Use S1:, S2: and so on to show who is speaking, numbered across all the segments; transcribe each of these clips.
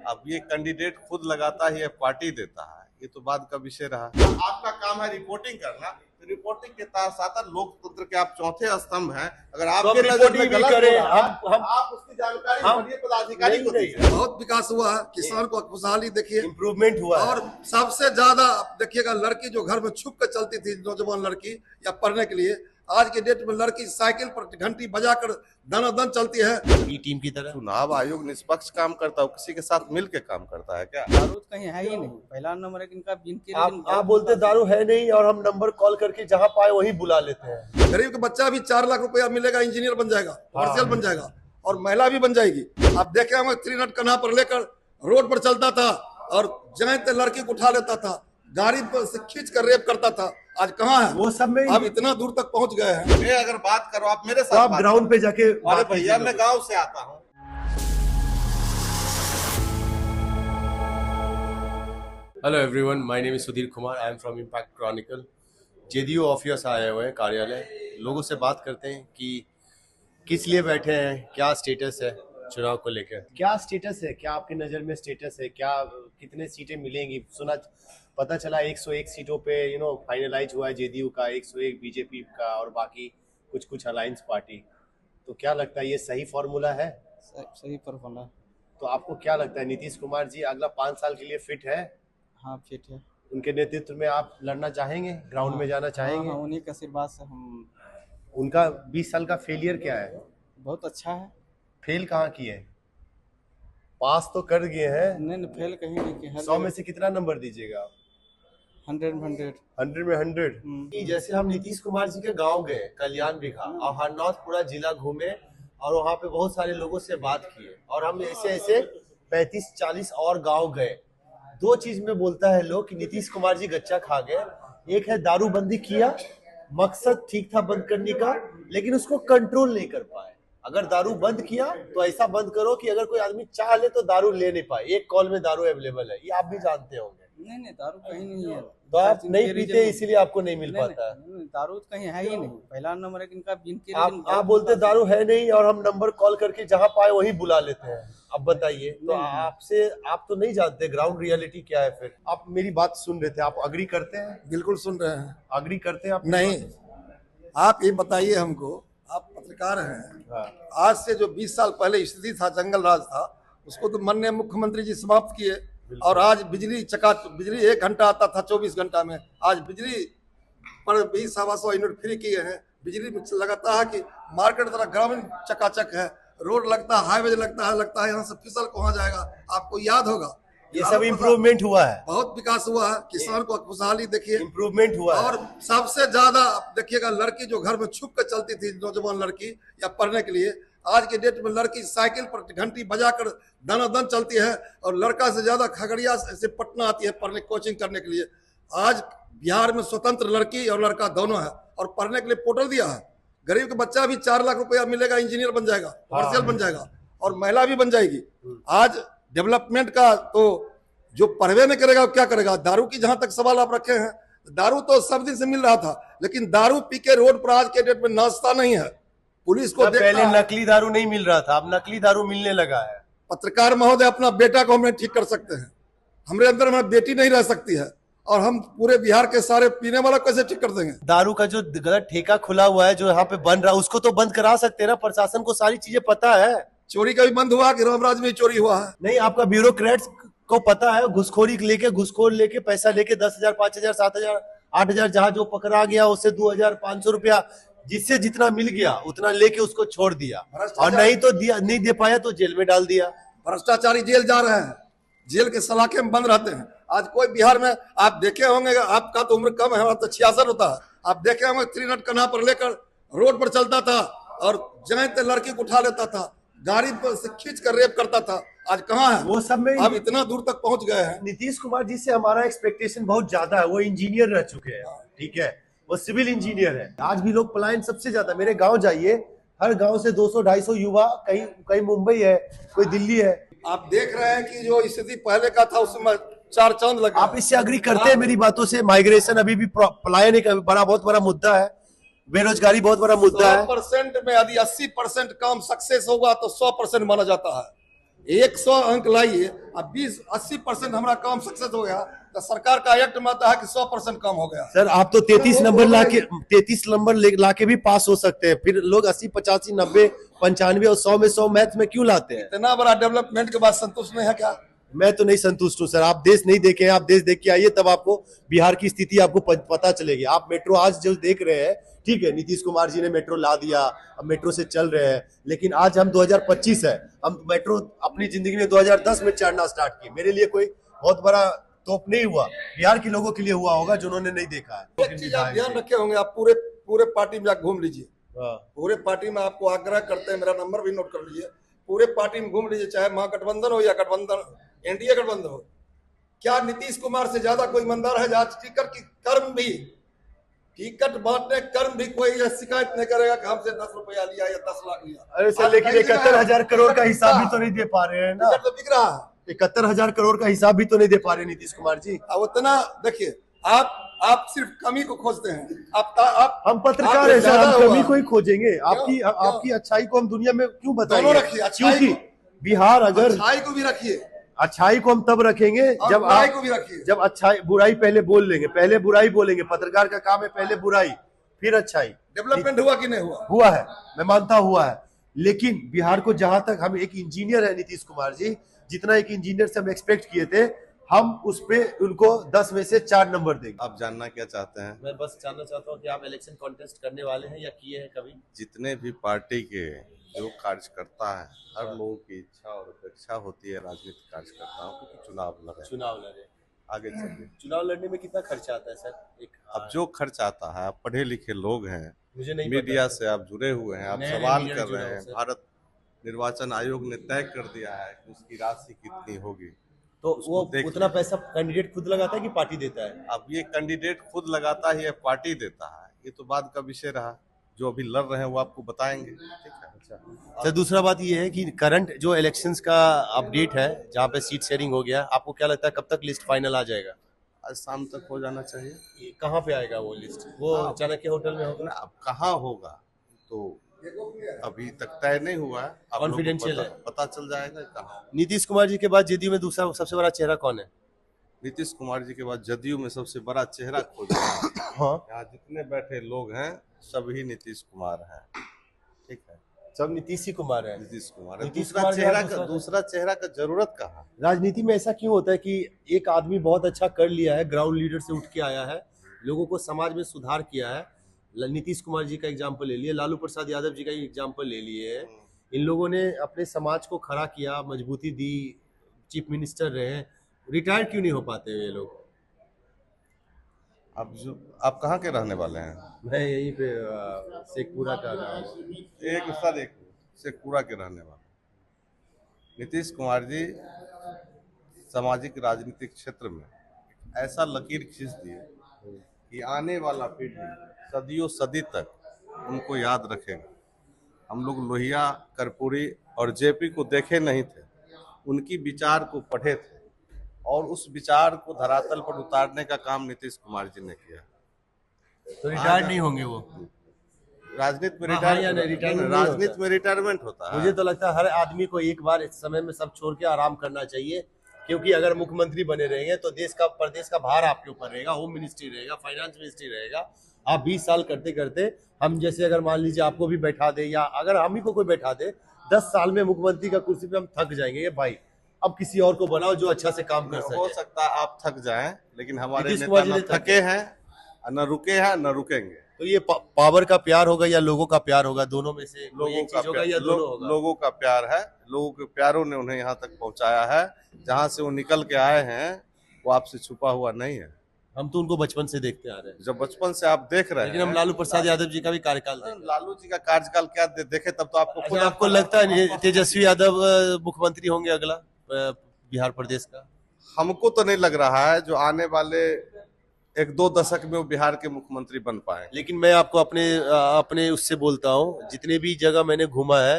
S1: अब ये कैंडिडेट खुद लगाता है या पार्टी देता है, ये तो बात का विषय रहा। आपका काम है रिपोर्टिंग करना, तो रिपोर्टिंग के साथ लोकतंत्र के आप चौथे स्तंभ हैं। अगर आपके नजर में गलत हो रहा है, आप उसकी जानकारी बढ़िया पदाधिकारी को दीजिए।
S2: बहुत विकास हुआ है, किसान को खुशहाली देखिए,
S3: इम्प्रूवमेंट हुआ है।
S2: और सबसे ज्यादा देखिएगा लड़की जो घर में छुप कर चलती थी, नौजवान लड़की या पढ़ने के लिए, आज के डेट में लड़की साइकिल पर घंटी बजाकर दनादन चलती है।
S3: टीम की तरह
S1: चुनाव आयोग निष्पक्ष काम करता है, किसी के साथ मिल के काम करता है क्या?
S4: दारू कहीं है ही नहीं। पहला नंबर है कि इनका
S3: आप बोलते दारू है नहीं और हम नंबर कॉल करके जहाँ पाए वही बुला लेते हैं।
S2: गरीब का बच्चा भी 4 लाख रुपया मिलेगा, इंजीनियर बन जाएगा, कमर्शियल बन जाएगा, और महिला भी बन जाएगी। आप देखे होंगे 3 नट कन्हा पर लेकर रोड पर चलता था और जहाँ तक लड़की को उठा लेता था, गाड़ी पर से खींच कर रेप करता था। आज कहाँ है
S3: वो सब में
S2: अब इतना दूर तक पहुंच गए हैं।
S1: मैं अगर बात करो, आप मेरे
S3: तो
S1: साथ
S3: आप ग्राउंड पे जाके
S1: अरे भैया मैं गांव से आता हूँ।
S3: Hello everyone, my name is Sudhir Kumar, I am from impact Chronicle. JDU office आए हुए हैं कार्यालय, लोगों से बात करते हैं कि किस लिए बैठे हैं, क्या स्टेटस है चुनाव को लेकर, क्या स्टेटस है, क्या आपकी नज़र में स्टेटस है, क्या कितने सीटें मिलेंगी। पता चला 101 सीटों पे फाइनलाइज हुआ है जेडीयू का, 101 बीजेपी का और बाकी कुछ अलायंस पार्टी। तो क्या लगता है ये सही फॉर्मूला है?
S4: सही पर होना।
S3: तो आपको क्या लगता है नीतीश कुमार जी अगला 5 साल के लिए फिट है?
S4: हाँ फिट है।
S3: उनके नेतृत्व में आप लड़ना चाहेंगे, ग्राउंड में जाना चाहेंगे?
S4: हाँ, उन्हीं के आशीर्वाद से हम।
S3: उनका 20 साल का फेलियर क्या है?
S4: बहुत अच्छा है।
S3: फेल कहाँ किए? पास तो कर गए हैं।
S4: नहीं फेल कहीं नहीं किया।
S3: 100 में से कितना नंबर दीजिएगा आप?
S4: 100 में 100।
S3: 100 में 100। जैसे हम नीतीश कुमार जी के गांव गए, कल्याण बिघा और हरनौत पूरा जिला घूमे और वहाँ पे बहुत सारे लोगों से बात किए, और हम ऐसे 35-40 और गांव गए। 2 चीज में बोलता है लोग कि नीतीश कुमार जी गच्चा खा गए। एक है दारूबंदी किया, मकसद ठीक था बंद करने का, लेकिन उसको कंट्रोल नहीं कर पाए। अगर दारू बंद किया तो ऐसा बंद करो कि अगर कोई आदमी चाह ले तो दारू ले नहीं पाए। एक कॉल में दारू अवेलेबल है, ये आप भी जानते होंगे।
S4: नहीं दारू कहीं नहीं है।
S3: तो आप नहीं पीते इसीलिए आपको नहीं मिल पाता है।
S4: दारू कहीं है ही नहीं। पहला नंबर है कि इनका
S3: आप बोलते दारू है नहीं और हम नंबर कॉल करके जहाँ पाए वही बुला लेते हैं। अब बताइए, तो आप तो नहीं जानते ग्राउंड रियलिटी क्या है। फिर आप मेरी बात सुन रहे थे, आप अग्री करते हैं?
S2: बिल्कुल सुन रहे हैं।
S3: अग्री करते हैं आप?
S2: नहीं, आप ये बताइए हमको, आप पत्रकार हैं।
S3: हाँ।
S2: आज से जो 20 साल पहले स्थिति था, जंगल राज था, उसको तो माननीय मुख्यमंत्री जी समाप्त किए। और आज बिजली 1 घंटा आता था 24 घंटा में, आज बिजली पर 20-125 यूनिट फ्री किए हैं। बिजली में लगाता है कि मार्केट तरह ग्रामीण चकाचक है, रोड लगता है, हाईवे लगता है यहाँ से फिसल कहाँ जाएगा। आपको याद होगा
S3: ये सब इम्प्रूवमेंट हुआ है,
S2: बहुत विकास हुआ है, किसान को खुशहाली देखिए,
S3: इम्प्रूवमेंट हुआ है।
S2: और सबसे ज्यादा देखिएगा लड़की जो घर में छुप कर चलती थी, नौजवान लड़की या पढ़ने के लिए, आज के डेट में लड़की साइकिल पर घंटी बजाकर दनादन चलती है, और लड़का से ज्यादा खगड़िया से पटना आती है पढ़ने, कोचिंग करने के लिए। आज बिहार में स्वतंत्र लड़की और लड़का दोनों है, और पढ़ने के लिए पोर्टल दिया है। गरीब का बच्चा भी 4 लाख रुपया मिलेगा, इंजीनियर बन जाएगा, कमर्शियल बन जाएगा, और महिला भी बन जाएगी। आज डेवलपमेंट का तो जो पढ़वे नहीं करेगा क्या करेगा। दारू की जहां तक सवाल आप रखे हैं, दारू तो सब दिन से मिल रहा था, लेकिन दारू पी के रोड पर आज के डेट में नाश्ता नहीं है। पुलिस को
S3: पहले नकली दारू नहीं मिल रहा था, अब नकली दारू मिलने लगा है।
S2: पत्रकार महोदय, अपना बेटा को हम ठीक कर सकते हैं, हमारे अंदर हमारी बेटी नहीं रह सकती है, और हम पूरे बिहार के सारे पीने वाला कैसे ठीक कर देंगे।
S3: दारू का जो गलत ठेका खुला हुआ है, जो यहाँ पे बन रहा है, उसको तो बंद करा सकते हैं ना। प्रशासन को सारी चीजें पता है।
S2: चोरी का भी बंद हुआ कि रामराज में चोरी हुआ है?
S3: नहीं, आपका ब्यूरोक्रेट्स को पता है, घुसखोर लेके पैसा लेके 10,000, 5,000, 7,000, 8,000, जहाँ जो पकड़ा गया उससे 2,500 रुपया, जिससे जितना मिल गया उतना लेके उसको छोड़ दिया, और नहीं तो नहीं दे पाया तो जेल में डाल दिया।
S2: भ्रष्टाचारी जेल जा रहे हैं, जेल के सलाखे में बंद रहते हैं। आज कोई बिहार में आप देखे होंगे, आपका तो उम्र कम है, हमारा तो 66 होता है। आप देखे होंगे 3 नट कन्हा पर लेकर रोड पर चलता था और जहाँ तक लड़की को उठा लेता था, गाड़ी पर से खींच कर रेप करता था। आज कहाँ है
S3: वो सब में?
S2: अब इतना दूर तक पहुंच गए हैं।
S3: नीतीश कुमार जी से हमारा एक्सपेक्टेशन बहुत ज्यादा है। वो इंजीनियर रह चुके हैं, ठीक है, वो सिविल इंजीनियर है। आज भी लोग पलायन सबसे ज्यादा, मेरे गांव जाइए, हर गांव से 200-250 युवा, कहीं मुंबई है, कोई दिल्ली है।
S2: आप देख रहे हैं कि जो स्थिति पहले का था उसमें 4 चांद लगे।
S3: आप इससे अग्री करते हैं मेरी बातों से? माइग्रेशन अभी भी, पलायन एक बहुत बड़ा मुद्दा है, बेरोजगारी बहुत बड़ा मुद्दा है।
S2: 100% में यदि 80% काम सक्सेस होगा तो 100% माना जाता है। 100 अंक लाइए, अब 20-80% हमारा काम सक्सेस हो गया, तो सरकार का एक्ट मानता है कि 100% काम हो गया।
S3: सर आप तो 33 नंबर लाके भी पास हो सकते हैं, फिर लोग 80, 85, 90, 95 और 100 में 100 मैथ में क्यों लाते हैं?
S2: इतना बड़ा डेवलपमेंट के बाद संतुष्ट नहीं है क्या?
S3: मैं तो नहीं संतुष्ट हूँ सर। आप देश नहीं देखे हैं, आप देश देख के आइए, तब आपको बिहार की स्थिति आपको पता चलेगी। आप मेट्रो आज जो देख रहे हैं, ठीक है, नीतीश कुमार जी ने मेट्रो ला दिया, अब मेट्रो से चल रहे हैं, लेकिन आज हम 2025 है, हम मेट्रो अपनी जिंदगी में 2010 में चढ़ना स्टार्ट किए। मेरे लिए कोई बहुत बड़ा तोप नहीं हुआ, बिहार के लोगों के लिए हुआ होगा जिन्होंने नहीं देखा है।
S2: एक चीज आप ध्यान रखे होंगे, आप पूरे पार्टी में घूम लीजिए,
S3: हाँ।
S2: पूरे पार्टी में आपको आग्रह करते हैं, मेरा नंबर भी नोट कर लीजिए, पूरे पार्टी में घूम लीजिए, चाहे महागठबंधन हो या गठबंधन एनडीए गठबंधन हो, क्या नीतीश कुमार से ज्यादा कोई ईमानदार है? आज टिकट बांटने कर्म भी कोई यह शिकायत नहीं करेगा कि हमसे 10 रुपया लिया या 10 लाख लिया।
S3: अरे सर, लेकिन 71,000 करोड़ का हिसाब भी तो नहीं दे पा रहे हैं ना।
S2: टिकट तो बिक रहा है,
S3: 71,000 करोड़ का हिसाब भी तो नहीं दे पा रहे नीतीश कुमार जी।
S2: अब उतना देखिए, आप सिर्फ कमी को खोजते हैं। आप
S3: हम पत्रकार हैं सर, हम कमी को ही खोजेंगे। आपकी अच्छाई को हम दुनिया में क्यों
S2: दोनों
S3: बताएंगे?
S2: रखिए, अच्छाई
S3: क्योंकि बिहार अगर
S2: अच्छाई को भी रखिए,
S3: अच्छाई को हम तब रखेंगे
S2: और
S3: जब
S2: बुराई को भी रखिए।
S3: जब अच्छाई बुराई पहले बोल लेंगे, पहले बुराई बोलेंगे। पत्रकार का काम है पहले बुराई फिर अच्छाई।
S2: डेवलपमेंट हुआ कि नहीं हुआ?
S3: हुआ है, मैं मानता हुआ है, लेकिन बिहार को जहां तक हम एक इंजीनियर है नीतीश कुमार जी, जितना एक इंजीनियर से हम एक्सपेक्ट किए थे, हम उस पे उनको 10 में से 4 नंबर देंगे।
S1: आप जानना क्या चाहते हैं?
S3: मैं बस जानना चाहता हूँ कि आप इलेक्शन कॉन्टेस्ट करने वाले हैं या किए हैं कभी?
S1: जितने भी पार्टी के जो कार्यकर्ता है, हर लोगों की इच्छा और अपेक्षा होती है राजनीतिक कार्यकर्ताओं को कि चुनाव लड़े, आगे चलिए।
S3: चुनाव लड़ने में कितना खर्चा आता है सर?
S1: अब जो खर्च आता है, आप पढ़े लिखे लोग हैं,
S3: मुझे नहीं
S1: मीडिया से आप जुड़े हुए हैं, आप
S3: नए
S1: सवाल
S3: मीडिया
S1: कर
S3: जुड़े
S1: रहे
S3: हो
S1: हैं।
S3: सर।
S1: भारत निर्वाचन आयोग ने तय कर दिया है कि उसकी राशि कितनी होगी।
S3: तो वो
S1: देखिए।
S3: उतना पैसा कैंडिडेट खुद लगाता है कि पार्टी देता है?
S1: अब ये कैंडिडेट खुद लगाता है या पार्टी देता है, ये तो बाद का विषय रहा। जो अभी लड़ रहे हैं वो आपको बताएंगे, ठीक है?
S3: सर दूसरा बात ये है कि करंट जो इलेक्शंस का अपडेट है, जहाँ पे सीट शेयरिंग हो गया, आपको क्या लगता है कब तक लिस्ट फाइनल आ जाएगा?
S1: आज शाम तक हो जाना चाहिए।
S3: ये कहाँ पे आएगा वो लिस्ट? वो चाणक्य होटल में होगा?
S1: अब कहाँ होगा तो अभी तक तय नहीं हुआ है। आप लोगों को
S3: Confidential है।
S1: पता चल जाएगा कहाँ।
S3: नीतीश कुमार जी के बाद जदयू में दूसरा सबसे बड़ा चेहरा कौन है?
S1: नीतीश कुमार जी के बाद जदयू में सबसे बड़ा चेहरा खोजना है।
S3: हाँ,
S1: यहाँ जितने बैठे लोग हैं सभी नीतीश कुमार हैं, ठीक है?
S3: सब नीतीश ही कुमार है।
S1: नीतीश कुमार है।
S3: नीतीश
S1: दूसरा
S3: कुमार के
S1: चेहरा
S3: बाद
S1: का दूसरा चेहरा का जरूरत कहाँ है?
S3: राजनीति में ऐसा क्यों होता है कि एक आदमी बहुत अच्छा कर लिया है, ग्राउंड लीडर से उठ के आया है, लोगों को समाज में सुधार किया है? नीतीश कुमार जी का एग्जाम्पल ले लिए, लालू प्रसाद यादव जी का एग्जाम्पल ले लिए। इन लोगों ने अपने समाज को खड़ा किया, मजबूती दी, चीफ मिनिस्टर रहे, रिटायर क्यों नहीं हो पाते ये लोग?
S1: आप कहाँ के रहने वाले हैं?
S3: मैं यहीं पे शेखपुरा का रहा हूँ।
S1: एक शेखपुरा के रहने वाले नीतीश कुमार जी सामाजिक राजनीतिक क्षेत्र में ऐसा लकीर खींच दिए कि आने वाला पीढ़ी सदियों सदी तक उनको याद रखेगा। हम लोग लोहिया, कर्पूरी और जेपी को देखे नहीं थे, उनकी विचार को पढ़े थे और उस विचार को धरातल पर उतारने का काम नीतीश कुमार जी ने किया।
S3: तो रिटायर नहीं होंगे वो?
S1: राजनीति में
S3: हाँ, या नहीं, रिटायरमेंट नहीं
S1: राजनीति
S3: होता।
S1: में रिटायरमेंट होता है।
S3: मुझे तो लगता है हर आदमी को एक बार इस समय में सब छोड़ के आराम करना चाहिए, क्योंकि अगर मुख्यमंत्री बने रहेंगे तो प्रदेश का भार आपके ऊपर रहेगा, होम मिनिस्ट्री रहेगा, फाइनेंस मिनिस्ट्री रहेगा। आप 20 साल करते करते, हम जैसे अगर मान लीजिए आपको भी बैठा दे या अगर हम ही को कोई बैठा दे, 10 साल में मुख्यमंत्री का कुर्सी पे हम थक जाएंगे। ये भाई अब किसी और को बनाओ जो अच्छा से काम कर
S1: हो
S3: सके।
S1: सकता है आप थक जाएं, लेकिन हमारे
S3: नीतीश
S1: नेता
S3: कुमार जी
S1: न
S3: ने
S1: थके हैं, न रुके हैं, न रुकेंगे।
S3: तो ये पावर का प्यार होगा या लोगों का प्यार होगा? दोनों में से कोई
S1: लोगों
S3: एक
S1: का
S3: चीज होगा
S1: प्यार,
S3: या दोनों होगा?
S1: लोगों का प्यार है। लोगों के प्यारों ने उन्हें यहाँ तक पहुँचाया है। जहाँ से वो निकल के आए हैं वो आपसे छुपा हुआ नहीं है।
S3: हम तो उनको बचपन से देखते आ रहे हैं,
S1: जब बचपन से आप देख रहे
S3: लेकिन
S1: हैं।
S3: हम लालू प्रसाद यादव जी का भी कार्यकाल देखें।
S1: लालू जी का कार्यकाल क्या देखे तब तो आपको खुद
S3: अच्छा, आपको लगता है तेजस्वी यादव मुख्यमंत्री होंगे अगला बिहार प्रदेश का?
S1: हमको तो नहीं लग रहा है जो आने वाले 1-2 दशक में वो बिहार के मुख्यमंत्री बन पाए।
S3: लेकिन मैं आपको अपने उससे बोलता हूँ, जितने भी जगह मैंने घूमा है,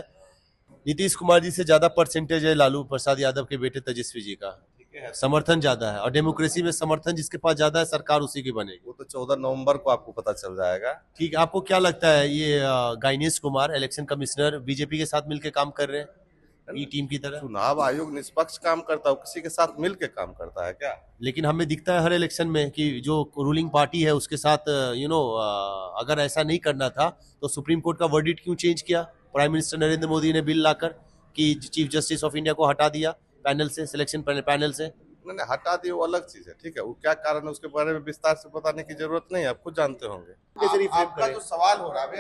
S3: नीतीश कुमार जी से ज्यादा परसेंटेज है लालू प्रसाद यादव के बेटे तेजस्वी जी का। समर्थन ज्यादा है, और डेमोक्रेसी में समर्थन जिसके पास ज्यादा है, सरकार उसी की बनेगी।
S1: वो तो 14 नवंबर को आपको पता चल जाएगा।
S3: ठीक है, आपको क्या लगता है ये गाइनेश कुमार इलेक्शन कमिश्नर बीजेपी के साथ मिलकर काम कर रहे हैं? ई टीम की तरह।
S1: चुनाव आयोग निष्पक्ष काम करता है, किसी के साथ मिल के काम करता है क्या?
S3: लेकिन हमें दिखता है हर इलेक्शन में कि जो रूलिंग पार्टी है उसके साथ अगर ऐसा नहीं करना था तो सुप्रीम कोर्ट का वर्डिक्ट क्यों चेंज किया? प्राइम मिनिस्टर नरेंद्र मोदी ने बिल लाकर कि चीफ जस्टिस ऑफ इंडिया को हटा दिया पैनल से, सिलेक्शन पैनल से।
S1: मैंने हटा दिया वो अलग चीज है, ठीक है, वो क्या कारण है उसके बारे में विस्तार से बताने की जरूरत नहीं है, आप खुद जानते होंगे। आपका जो सवाल हो रहा है, अभी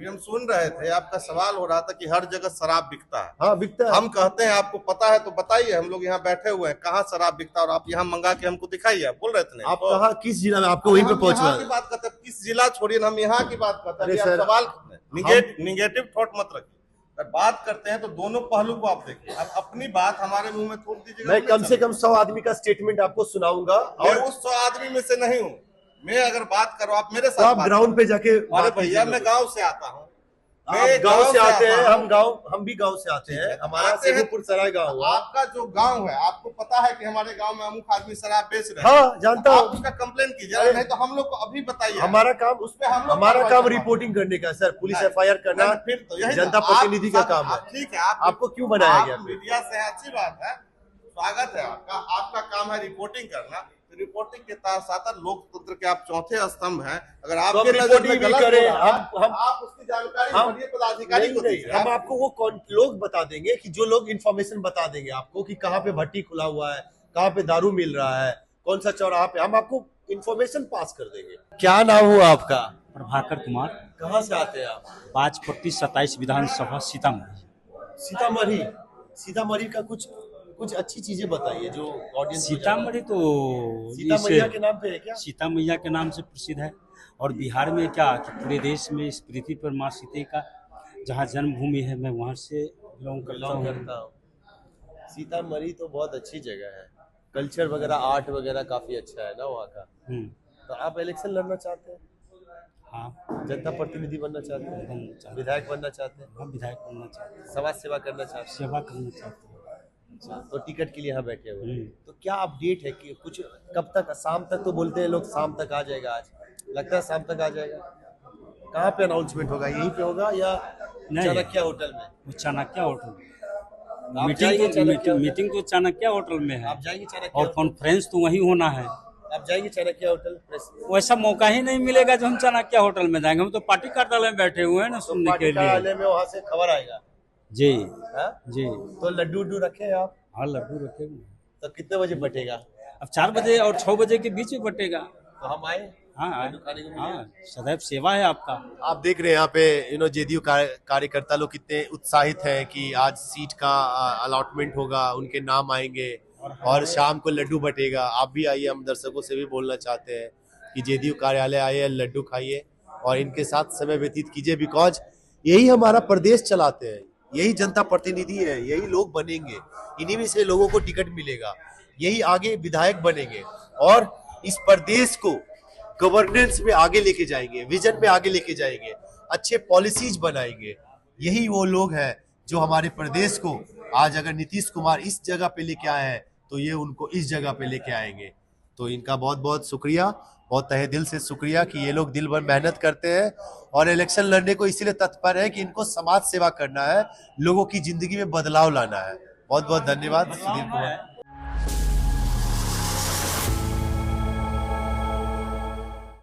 S1: हम सुन रहे थे आपका सवाल हो रहा था कि हर जगह शराब बिकता है।
S3: हाँ, बिकता है।
S1: हम कहते हैं आपको पता है तो बताइए, हम लोग यहाँ बैठे हुए हैं, कहाँ शराब बिकता है और आप यहाँ मंगा के हमको दिखाइए। आप बोल रहे थे
S3: आप कहा किस जिला में? आपको वहीं पे पहुंचना
S1: की बात करते हैं, किस जिला छोड़िए, हम यहाँ की बात करते हैं।
S3: सर,
S1: सवाल निगेटिव थॉट मत रखिए, अगर बात करते हैं तो दोनों पहलू को आप देखिए। आप अपनी बात हमारे मुंह में थोप दीजिएगा।
S3: मैं कम से कम 100 आदमी का स्टेटमेंट आपको सुनाऊंगा
S1: और उस 100 आदमी में से नहीं हूँ मैं। अगर बात करो आप मेरे
S3: तो
S1: साथ,
S3: आप ग्राउंड पे जाके
S1: अरे भैया मैं गांव से आता हूँ,
S3: आप गांव से आते हैं, हम भी गांव से आते हैं, हमारा सेबूपुर सराय गांव है।
S1: आपका जो गांव है, आपको पता है कि हमारे गांव में अमुक आदमी शराब बेच रहे हैं।
S3: हाँ, जानता
S1: आप
S3: हूँ।
S1: उसका कंप्लेन कीजिए, नहीं तो हम लोग को अभी बताइए।
S3: हमारा काम
S1: उस पे हम लोग
S3: हमारा काम रिपोर्टिंग करने का सर, पुलिस FIR करना
S1: फिर तो यही
S3: जनता प्रतिनिधि का काम है।
S1: ठीक है,
S3: आपको क्यों बनाया गया?
S1: मीडिया से अच्छी बात है, स्वागत है आपका। आपका काम है रिपोर्टिंग करना, रिपोर्टिंग के साथ लोकतंत्र के आप चौथे स्तंभ हैं। अगर आपके नजर में गलत हो रहा है, आप उसकी जानकारी बड़े पदाधिकारी को दीजिए।
S3: हम आपको वो लोग बता देंगे कि जो लोग इन्फॉर्मेशन बता देंगे आपको कि कहाँ पे भट्टी खुला हुआ है, कहाँ पे दारू मिल रहा है, कौन सा चौराहा पे, हम आपको इन्फॉर्मेशन पास कर देंगे। क्या नाम हुआ आपका?
S5: प्रभाकर कुमार,
S3: कहाँ से आते हैं आप?
S5: 5/27 विधानसभा सीतामढ़ी।
S3: सीतामढ़ी का कुछ अच्छी चीजें बताइए जो ऑडियंस।
S5: सीतामढ़ी तो
S3: सीता मैया के नाम पे है क्या?
S5: सीता मैया के नाम से प्रसिद्ध है। और बिहार में क्या कि पूरे देश में इस पृथ्वी पर माँ सीता का जहाँ जन्मभूमि है, मैं वहाँ से बिलोंग करता हूँ।
S3: सीतामढ़ी तो बहुत अच्छी जगह है, कल्चर वगैरह, आर्ट वगैरह काफी अच्छा है ना वहाँ का। तो आप इलेक्शन लड़ना चाहते हैं?
S5: हाँ,
S3: जनता प्रतिनिधि बनना चाहते हैं? विधायक बनना चाहते हैं?
S5: हम विधायक बनना चाहते हैं,
S3: समाज सेवा करना चाहते हैं?
S5: सेवा करना चाहते हैं।
S3: तो टिकट के लिए यहाँ बैठे हुए हैं। तो क्या अपडेट है कि कुछ कब तक? शाम तक तो बोलते हैं लोग, शाम तक आ जाएगा। आज लगता है शाम तक आ जाएगा। कहाँ पे अनाउंसमेंट होगा? यहीं पे होगा या चाणक्य होटल में?
S5: वो चाणक्य होटल
S3: आप
S5: मीटिंग तो चाणक्य होटल में है,
S3: आप जाएंगे चाणक्य
S5: और कॉन्फ्रेंस तो वहीं होना है।
S3: आप जाएंगे चाणक्य होटल?
S5: वैसा मौका ही नहीं मिलेगा जो हम चाणक्य होटल में जाएंगे। हम तो पार्टी कार्यालय में बैठे हुए हैं ना सुनने के लिए।
S3: कार्यालय में वहाँ से खबर आएगा
S5: जी।
S3: हाँ?
S5: जी,
S3: तो लड्डू रखे हैं आप?
S5: हाँ, लड्डू रखे हुए।
S3: तो कितने बजे बटेगा?
S5: अब 4 बजे और 6 बजे के बीच में बटेगा।
S3: तो हम आए?
S5: हाँ,
S3: लड्डू खाने को
S5: हाँ, सदैव सेवा है आपका।
S3: आप देख रहे हैं यहाँ पे जेडीयू कार्यकर्ता लोग कितने उत्साहित हैं कि आज सीट का अलॉटमेंट होगा, उनके नाम आएंगे और शाम को लड्डू बटेगा। आप भी आइए, हम दर्शकों से भी बोलना चाहते हैं कि जेडीयू कार्यालय आइए, लड्डू खाइए और इनके साथ समय व्यतीत कीजिए, बिकॉज यही हमारा प्रदेश चलाते हैं, यही जनता प्रतिनिधि है, यही लोग बनेंगे, इन्हीं में से लोगों को टिकट मिलेगा, यही आगे विधायक बनेंगे और इस प्रदेश को गवर्नेंस में आगे लेके जाएंगे, विजन में आगे लेके जाएंगे, अच्छे पॉलिसीज बनाएंगे। यही वो लोग हैं जो हमारे प्रदेश को आज अगर नीतीश कुमार इस जगह पे लेके आए हैं तो ये उनको इस जगह पे लेके आएंगे। तो इनका बहुत बहुत शुक्रिया, बहुत तहे दिल से शुक्रिया कि ये लोग दिल भर मेहनत करते हैं और इलेक्शन लड़ने को इसीलिए तत्पर है कि इनको समाज सेवा करना है, लोगों की जिंदगी में बदलाव लाना है। बहुत बहुत धन्यवाद सुधीर कुमार।